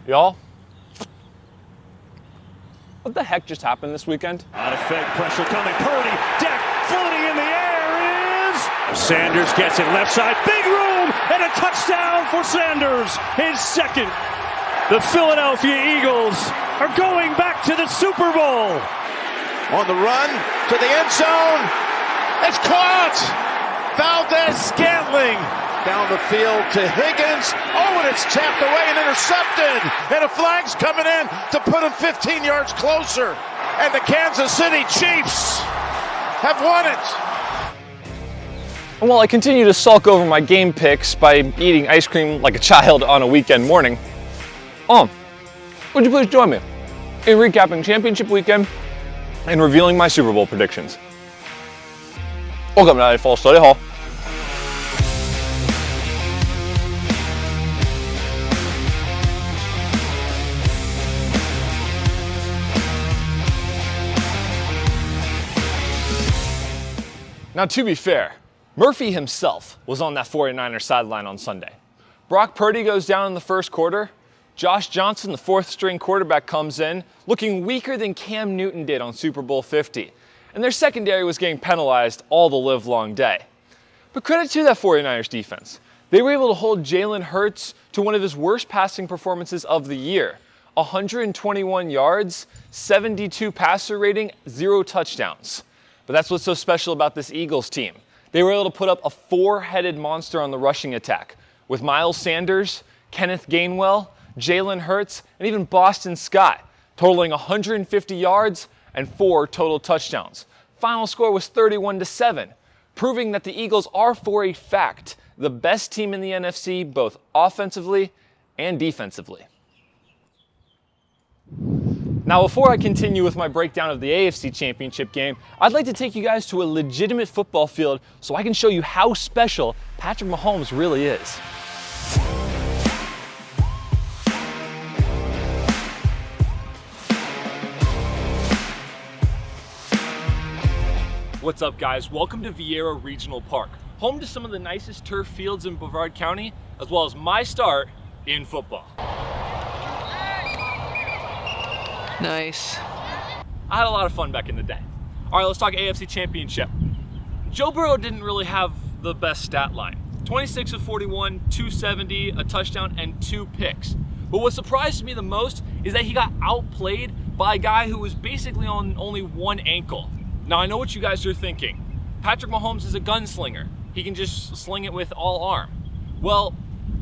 Y'all, what the heck just happened this weekend? Out of fake pressure coming. Purdy, deck, floating in the air is... Sanders gets it left side. Big room and a touchdown for Sanders. His second. The Philadelphia Eagles are going back to the Super Bowl. On the run to the end zone. It's caught. Valdez-Scantling down the field to Higgins. Oh, and it's tapped away and intercepted. And a flag's coming in to put him 15 yards closer. And the Kansas City Chiefs have won it. And while I continue to sulk over my game picks by eating ice cream like a child on a weekend morning, would you please join me in recapping championship weekend and revealing my Super Bowl predictions? Welcome to Night Fall Study Hall. Now, to be fair, Murphy himself was on that 49ers sideline on Sunday. Brock Purdy goes down in the first quarter. Josh Johnson, the fourth string quarterback, comes in looking weaker than Cam Newton did on Super Bowl 50. And their secondary was getting penalized all the livelong day. But credit to that 49ers defense. They were able to hold Jalen Hurts to one of his worst passing performances of the year. 121 yards, 72 passer rating, 0 touchdowns. But that's what's so special about this Eagles team. They were able to put up a four-headed monster on the rushing attack with Miles Sanders, Kenneth Gainwell, Jalen Hurts, and even Boston Scott, totaling 150 yards and 4 total touchdowns. Final score was 31-7, proving that the Eagles are, for a fact, the best team in the NFC, both offensively and defensively. Now, before I continue with my breakdown of the AFC Championship game, I'd like to take you guys to a legitimate football field so I can show you how special Patrick Mahomes really is. What's up, guys? Welcome to Vieira Regional Park, home to some of the nicest turf fields in Brevard County, as well as my start in football. Nice. I had a lot of fun back in the day. All right, let's talk AFC Championship. Joe Burrow didn't really have the best stat line. 26 of 41, 270, a touchdown, and 2 picks. But what surprised me the most is that he got outplayed by a guy who was basically on only one ankle. Now, I know what you guys are thinking. Patrick Mahomes is a gunslinger. He can just sling it with all arm. Well,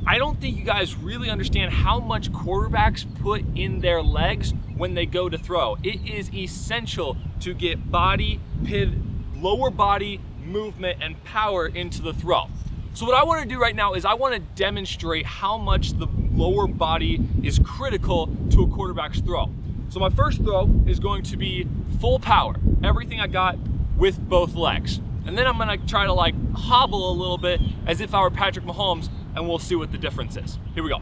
I don't think you guys really understand how much quarterbacks put in their legs when they go to throw. It is essential to get body, pivot, lower body movement and power into the throw. So what I want to do right now is I want to demonstrate how much the lower body is critical to a quarterback's throw. So my first throw is going to be full power, everything I got with both legs. And then I'm going to try to hobble a little bit as if I were Patrick Mahomes, and we'll see what the difference is. Here we go.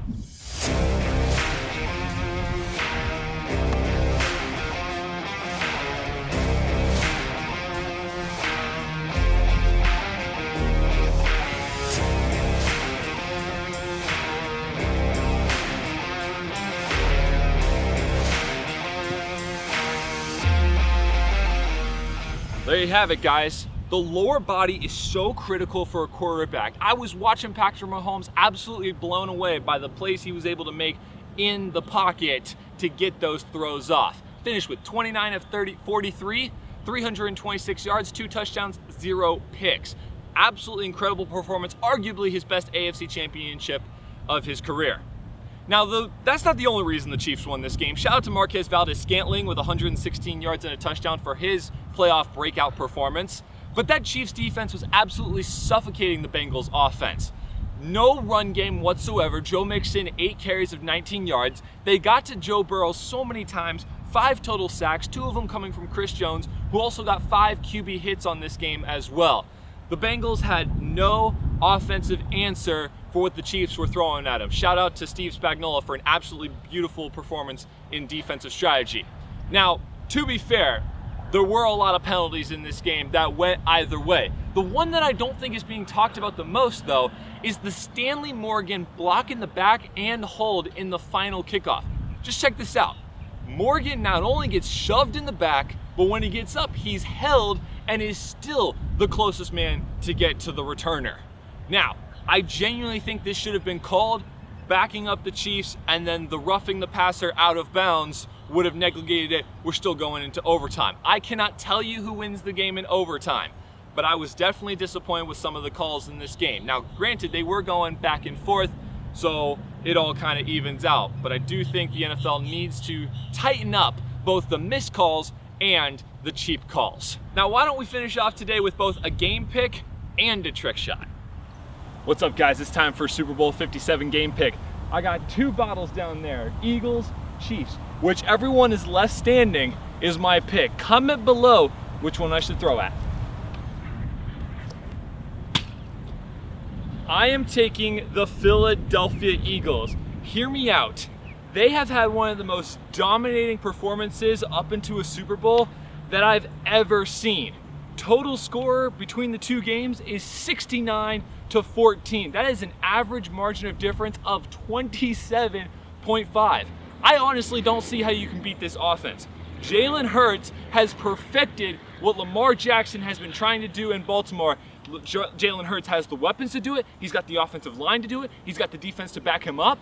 There you have it, guys. The lower body is so critical for a quarterback. I was watching Patrick Mahomes absolutely blown away by the plays he was able to make in the pocket to get those throws off. Finished with 29 of 43, 326 yards, 2 touchdowns, 0 picks. Absolutely incredible performance, arguably his best AFC championship of his career. Now, that's not the only reason the Chiefs won this game. Shout out to Marquez Valdez-Scantling with 116 yards and a touchdown for his playoff breakout performance. But that Chiefs defense was absolutely suffocating the Bengals offense. No run game whatsoever. Joe Mixon, 8 carries of 19 yards. They got to Joe Burrow so many times, 5 total sacks, 2 of them coming from Chris Jones, who also got 5 QB hits on this game as well. The Bengals had no offensive answer for what the Chiefs were throwing at him. Shout out to Steve Spagnuolo for an absolutely beautiful performance in defensive strategy. Now, to be fair, there were a lot of penalties in this game that went either way. The one that I don't think is being talked about the most, though, is the Stanley Morgan block in the back and hold in the final kickoff. just check this out. Morgan not only gets shoved in the back, but when he gets up, he's held and is still the closest man to get to the returner. Now, I genuinely think this should have been called, backing up the Chiefs, and then the roughing the passer out of bounds would have negated it. We're still going into overtime. I cannot tell you who wins the game in overtime, but I was definitely disappointed with some of the calls in this game. Now, granted, they were going back and forth, so it all kind of evens out, but I do think the NFL needs to tighten up both the missed calls and the cheap calls. Now, why don't we finish off today with both a game pick and a trick shot? What's up, guys? It's time for Super Bowl 57 game pick. I got two bottles down there, Eagles, Chiefs. Whichever one is left standing is my pick. Comment below which one I should throw at. I am taking the Philadelphia Eagles. Hear me out. They have had one of the most dominating performances up into a Super Bowl that I've ever seen. Total score between the two games is 69-14. That is an average margin of difference of 27.5. I honestly don't see how you can beat this offense. Jalen Hurts has perfected what Lamar Jackson has been trying to do in Baltimore. Jalen Hurts has the weapons to do it. He's got the offensive line to do it. He's got the defense to back him up.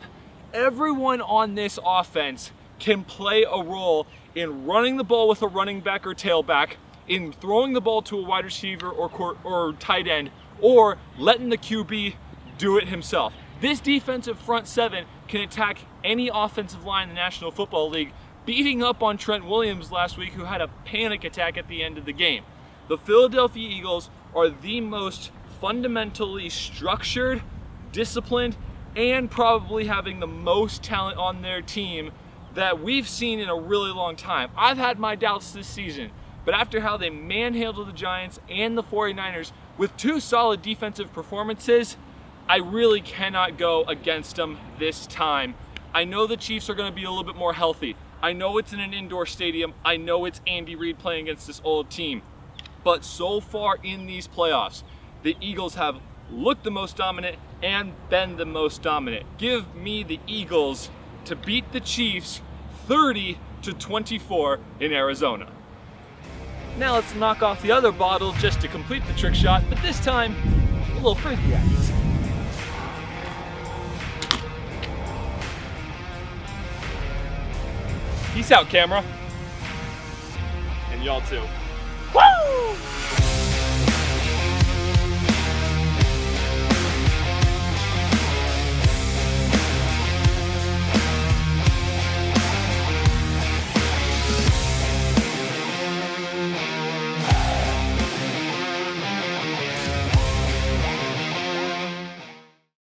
Everyone on this offense can play a role in running the ball with a running back or tailback, in throwing the ball to a wide receiver or tight end, or letting the QB do it himself. This defensive front seven can attack any offensive line in the National Football League, beating up on Trent Williams last week, who had a panic attack at the end of the game. The Philadelphia Eagles are the most fundamentally structured, disciplined, and probably having the most talent on their team that we've seen in a really long time. I've had my doubts this season, but after how they manhandled the Giants and the 49ers with two solid defensive performances, I really cannot go against them this time. I know the Chiefs are going to be a little bit more healthy. I know it's in an indoor stadium. I know it's Andy Reid playing against this old team. But so far in these playoffs, the Eagles have looked the most dominant and been the most dominant. Give me the Eagles to beat the Chiefs 30-24 in Arizona. Now let's knock off the other bottle just to complete the trick shot, but this time, a little frisbee action. Peace out, camera. And y'all too. Woo!